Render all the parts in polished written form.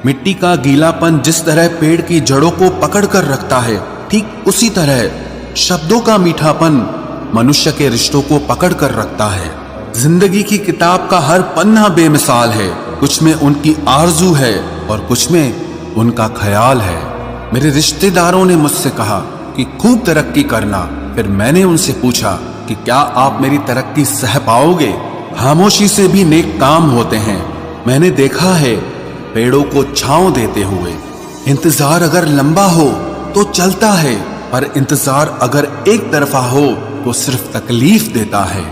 मिट्टी का गीलापन जिस तरह पेड़ की जड़ों को पकड़ कर रखता है, ठीक उसी तरह शब्दों का मीठापन मनुष्य के रिश्तों को पकड़ कर रखता है। जिंदगी की किताब का हर पन्ना बेमिसाल है। कुछ में उनकी आरजू है और कुछ में उनका ख्याल है। मेरे रिश्तेदारों ने मुझसे कहा कि खूब तरक्की करना। फिर मैंने उनसे पूछा कि क्या आप मेरी तरक्की सह पाओगे? खामोशी से भी नेक काम होते हैं। मैंने देखा है पेड़ों को छांव देते हुए। इंतजार अगर लंबा हो तो चलता है, पर इंतजार अगर एक तरफा हो तो सिर्फ तकलीफ देता है।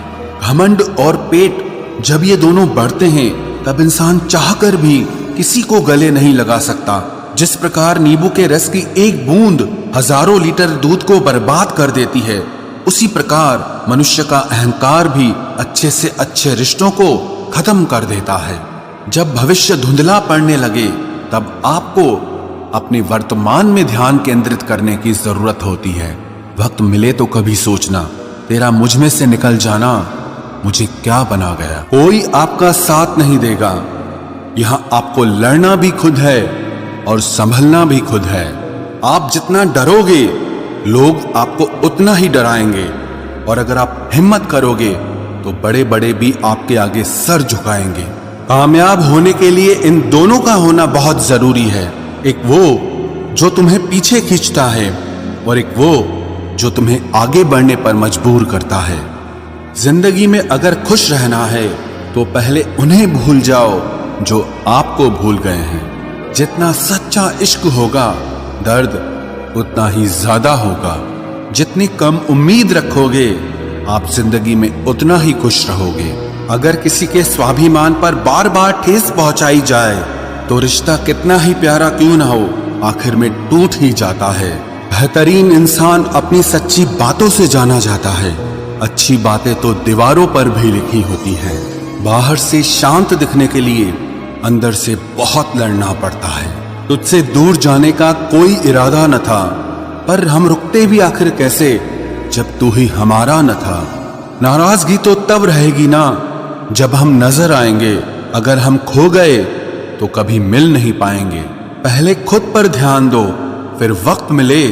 घमंड और पेट जब ये दोनों बढ़ते हैं तब इंसान चाहकर भी किसी को गले नहीं लगा सकता। जिस प्रकार नींबू के रस की एक बूंद हजारों लीटर दूध को बर्बाद कर देती है, उसी प्रकार मनुष्य का अहंकार भी अच्छे से अच्छे रिश्तों को खत्म कर देता है। जब भविष्य धुंधला पड़ने लगे तब आपको अपने वर्तमान में ध्यान केंद्रित करने की जरूरत होती है। वक्त मिले तो कभी सोचना, तेरा मुझ में से निकल जाना मुझे क्या बना गया। कोई आपका साथ नहीं देगा। यहां आपको लड़ना भी खुद है और संभलना भी खुद है। आप जितना डरोगे लोग आपको उतना ही डराएंगे, और अगर आप हिम्मत करोगे तो बड़े बड़े भी आपके आगे सर झुकाएंगे। कामयाब होने के लिए इन दोनों का होना बहुत जरूरी है। एक वो जो तुम्हें पीछे खींचता है और एक वो जो तुम्हें आगे बढ़ने पर मजबूर करता है। जिंदगी में अगर खुश रहना है तो पहले उन्हें भूल जाओ जो आपको भूल गए हैं। जितना सच्चा इश्क होगा दर्द उतना ही ज्यादा होगा। जितनी कम उम्मीद रखोगे आप जिंदगी में उतना ही खुश रहोगे। अगर किसी के स्वाभिमान पर बार बार ठेस पहुंचाई जाए तो रिश्ता कितना ही प्यारा क्यों ना हो, आखिर में टूट ही जाता है। बेहतरीन इंसान अपनी सच्ची बातों से जाना जाता है। अच्छी बातें तो दीवारों पर भी लिखी होती हैं। बाहर से शांत दिखने के लिए अंदर से बहुत लड़ना पड़ता है। तुझसे दूर जाने का कोई इरादा न था, पर हम रुकते भी आखिर कैसे जब तू ही हमारा न था। नाराजगी तो तब रहेगी ना जब हम नजर आएंगे। अगर हम खो गए तो कभी मिल नहीं पाएंगे। पहले खुद पर ध्यान दो, फिर वक्त मिले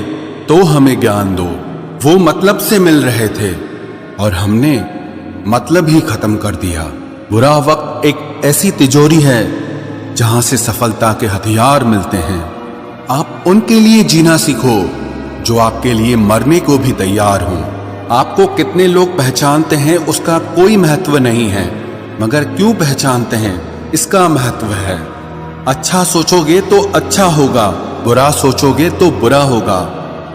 तो हमें ज्ञान दो। वो मतलब से मिल रहे थे और हमने मतलब ही खत्म कर दिया। बुरा वक्त एक ऐसी तिजोरी है जहां से सफलता के हथियार मिलते हैं। आप उनके लिए जीना सीखो जो आपके लिए मरने को भी तैयार हों। आपको कितने लोग पहचानते हैं उसका कोई महत्व नहीं है, मगर क्यों पहचानते हैं इसका महत्व है। अच्छा सोचोगे तो अच्छा होगा, बुरा सोचोगे तो बुरा होगा।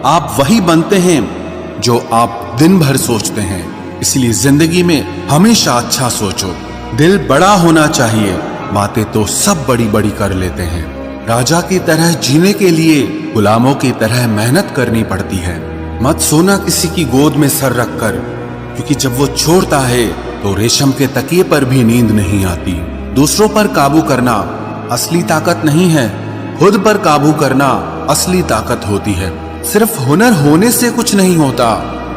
आप वही बनते हैं जो आप दिन भर सोचते हैं। इसलिए जिंदगी में हमेशा अच्छा सोचो। दिल बड़ा होना चाहिए, बातें तो सब बड़ी बड़ी कर लेते हैं। राजा की तरह जीने के लिए गुलामों की तरह मेहनत करनी पड़ती है। मत सोना किसी की गोद में सर रखकर, क्योंकि जब वो छोड़ता है तो रेशम के तकिए पर भी नींद नहीं आती। दूसरों पर काबू करना असली ताकत नहीं है, खुद पर काबू करना असली ताकत होती है। सिर्फ हुनर होने से कुछ नहीं होता।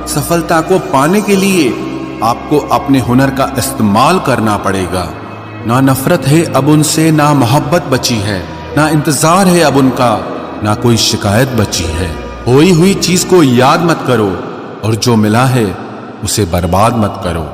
सफलता को पाने के लिए आपको अपने हुनर का इस्तेमाल करना पड़ेगा। ना नफरत है अब उनसे, ना मोहब्बत बची है, ना इंतजार है अब उनका, ना कोई शिकायत बची है। खोई हुई चीज को याद मत करो और जो मिला है उसे बर्बाद मत करो।